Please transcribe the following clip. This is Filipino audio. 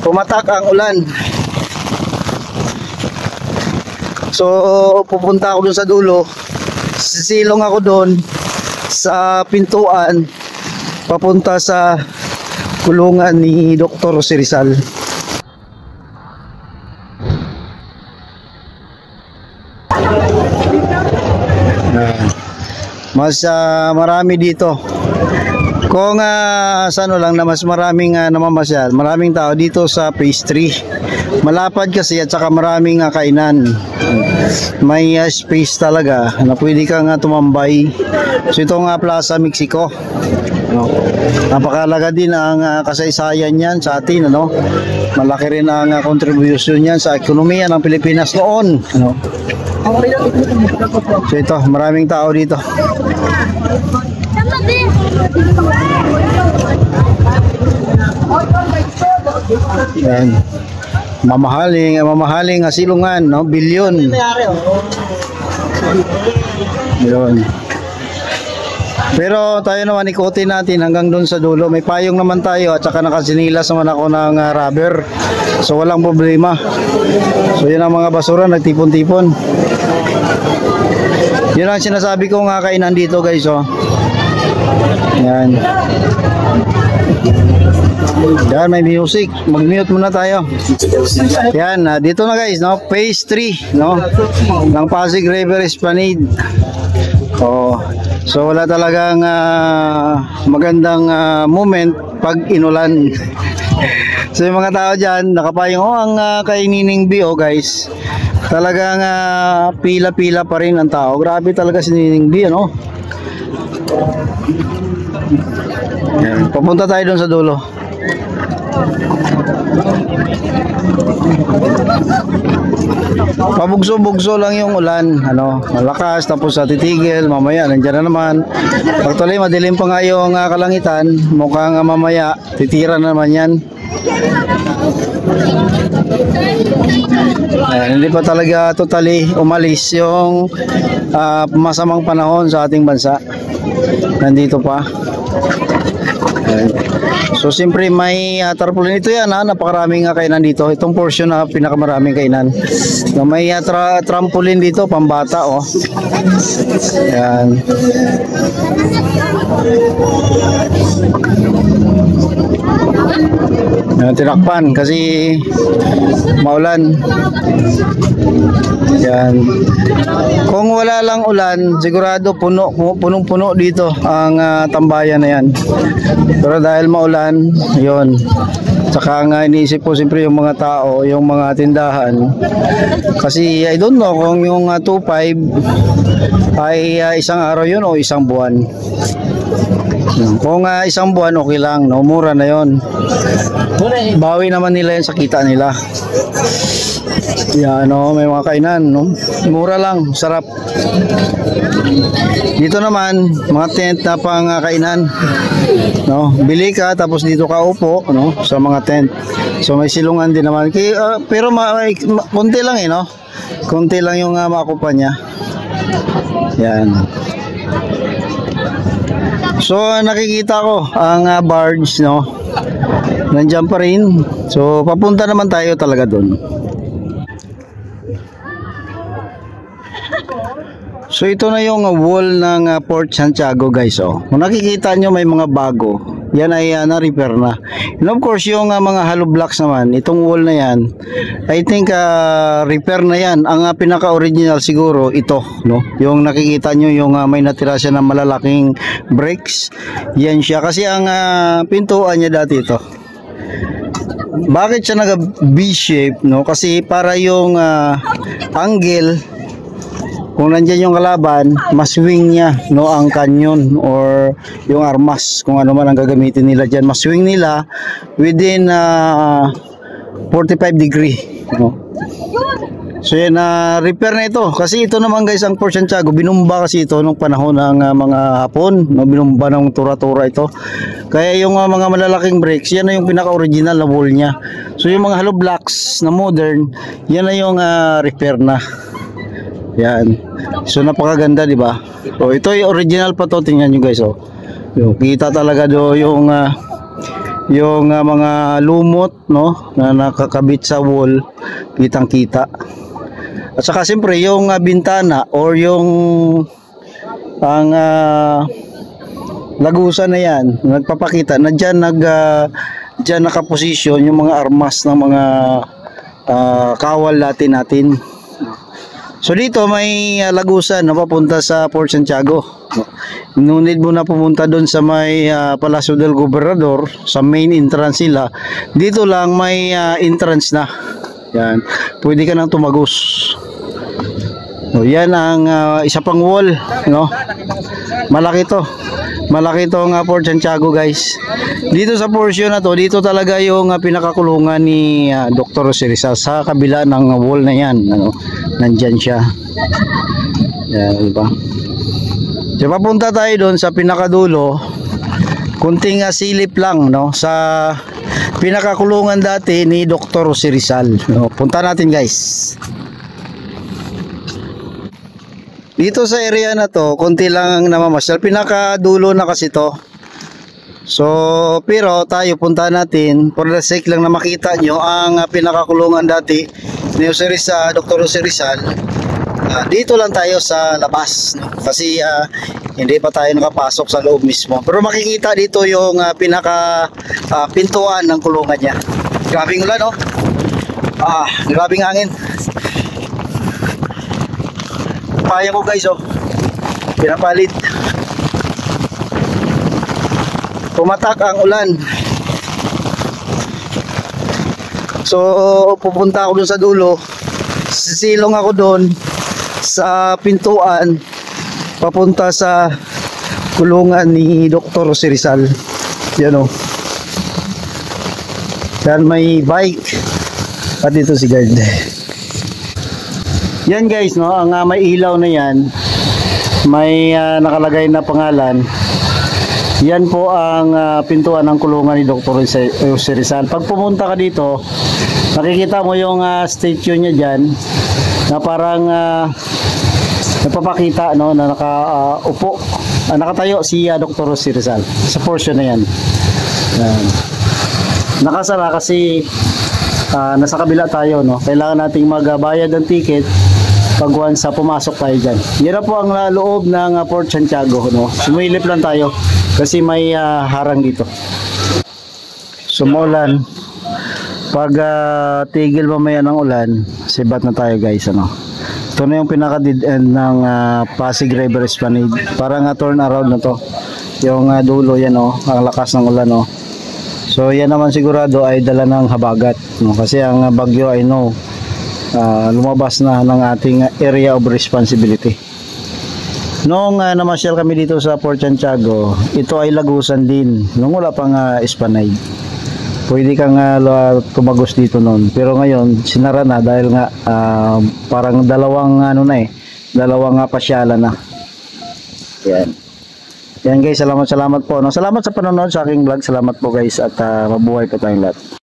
pumatak ang ulan. So pupunta ako dun sa dulo, sisilong ako dun sa pintuan papunta sa kulungan ni Dr. Jose Rizal. Mas marami dito. Kung sa ano lang na mas maraming namamasyal, maraming tao dito sa phase 3. Malapad kasi at saka maraming kainan. May space talaga na pwede kang tumambay. So ito nga Plaza Mexico. Napakalaga din ang kasaysayan yan sa atin, ano? Malaki rin ang contribution yan sa ekonomiya ng Pilipinas noon, ano? So ito, maraming tao dito. Yan. Mamahaling silungan, no? Bilyon. Yun. Pero tayo naman ikutin natin hanggang doon sa dulo. May payong naman tayo at saka nakasinilas naman ako ng rubber. So walang problema. So yun ang mga basura, nagtipon-tipon. Yun ang sinasabi ko nga kainan dito, guys, oh. Yan. Yan, may music. Mag-mute muna tayo. Yan, dito na, guys, no? Phase 3, no? Ng Pasig River Esplanade. Oh. So wala talagang magandang moment pag inulan. So yung mga tao dyan, nakapayong, ang kay Nining B, oh, guys. Talagang pila-pila pa rin ang tao. Grabe talaga si Nining B, ano? Yan. Papunta tayo doon sa dulo. Pabugso-bugso lang yung ulan, ano, malakas, tapos titigil, mamaya nandiyan na naman. Actually madilim pa nga yung kalangitan, mukhang mamaya titira na naman yan. Hindi pa talaga totally umalis yung masamang panahon sa ating bansa. Nandito pa. So siyempre may tarpaulin ito yan, napakaraming kainan dito. Itong portion na pinakamaraming kainan. So, may trampoline dito, pambata, oh. Yan. Yan, tinakpan kasi maulan. Yan. Kung wala lang ulan, sigurado punong-puno dito ang tambayan na yan. Pero dahil maulan, yun. Saka nga iniisip ko siyempre yung mga tao, yung mga tindahan. Kasi I don't know kung yung 2.5 ay isang araw yun o isang buwan. Kung isang buwan, okay lang, no? Mura na yon. Bawi naman nila yan sa kita nila. Yan, no? May mga kainan, no? Mura lang, sarap. Dito naman, mga tent na pang kainan, no? Bili ka, tapos dito ka upo, no? Sa mga tent. So may silungan din naman. Pero konti lang, no? Konti lang yung makupa niya. Yan. So nakikita ko ang barge, no? Nandiyan pa rin. So papunta naman tayo talaga doon. So ito na yung wall ng Port Santiago, guys, oh. Kung nakikita nyo may mga bago, yan ay na-repair na. And of course yung mga hollow blocks naman, itong wall na yan, I think repair na yan. Ang pinaka-original siguro ito, no? Yung nakikita nyo yung may natira siya ng malalaking bricks, yan siya. Kasi ang pintuan niya dati ito. Bakit siya nag-V-shape, no? Kasi para yung angle, kung nandiyan yung kalaban, maswing niya, no, ang canyon or yung armas, kung ano man ang gagamitin nila dyan, maswing nila within 45 degree, no? So yan, repair na ito. Kasi ito naman, guys, ang Port Santiago, binumba kasi ito nung panahon ng mga Hapon, no? Binumba ng tura-tura ito. Kaya yung mga malalaking bricks, yan na yung pinaka-original na wall niya. So yung mga hollow blocks na modern, yan na yung repair na. Yan. So napakaganda, di ba? So ito yung original pa to, tingnan nyo, guys, oh. Yung kita talaga do yung yung mga lumot, no, na nakakabit sa wall, kitang-kita. At saka siyempre yung bintana or yung ang lagusan na yan, nagpapakita na dyan nakaposisyon yung mga armas ng mga kawal natin. So dito may lagusan na papunta sa Port Santiago. No need mo na pumunta doon sa may Palacio del Gobernador, sa main entrance sila. Dito lang may entrance na. Yan. Pwede ka nang tumagos. So, yan ang isa pang wall, no? Malaki to. Malaki tong Port Santiago, guys. Dito sa portion na to, dito talaga yung pinakakulungan ni Dr. Jose Rizal sa kabila ng wall na yan, ano? Nandyan siya. Yan, diba? So, papunta tayo doon sa pinakadulo. Kunting silip lang, no, sa pinakakulungan dati ni Dr. Jose Rizal, no? Punta natin, guys. Dito sa area na to, konti lang ang namamasyal. Pinakadulo na kasi to. So, pero tayo punta natin for the sake lang na makita nyo ang pinakakulungan dati ni Dr. Jose Rizal. Dito lang tayo sa labas, no? Kasi hindi pa tayo nakapasok sa loob mismo. Pero makikita dito yung pinaka pintuan ng kulungan niya. Grabing ulan, no? Grabing hangin. Paya ko, guys, oh. Pinapalit. Pumatak ang ulan. So, pupunta ako dun sa dulo. Sisilong ako dun sa pintuan papunta sa kulungan ni Dr. Jose Rizal. Yan, oh. Yan, may bike. At dito si guard. Yan, guys, no, ang may ilaw na yan, may nakalagay na pangalan. Yan po ang pintuan ng kulungan ni Dr. Jose Rizal. Pag pumunta ka dito, nakikita mo yung statue niya dyan na parang nagpapakita, no, na nakaupo, nakatayo si Dr. Jose Rizal sa portion na yan. Yan. Nakasara kasi nasa kabila tayo, no. Kailangan nating magbayad ng ticket pag once pumasok tayo dyan. Yan na po ang loob ng Port Santiago, no. Sumilip lang tayo kasi may harang dito. Sumulan. Pag tigil mamaya ng ulan, sibat na tayo, guys, ano. Ito na yung pinaka dead end ng Pasig River Esplanade. Parang turn around na to. Yung dulo yan, oh, ang lakas ng ulan, oh. So yan naman sigurado ay dala ng habagat, no? Kasi ang bagyo ay lumabas na ng ating area of responsibility. Noong namasyal kami dito sa Port Santiago, ito ay lagusan din nung wala pang Esplanade. Pwede kang tumagos dito noon, pero ngayon sinara na dahil nga parang dalawang dalawang pasyalan na. Yan. Yan, guys, salamat po, no? Salamat sa panonood sa aking vlog. Salamat po, guys, at mabuhay po tayong lahat.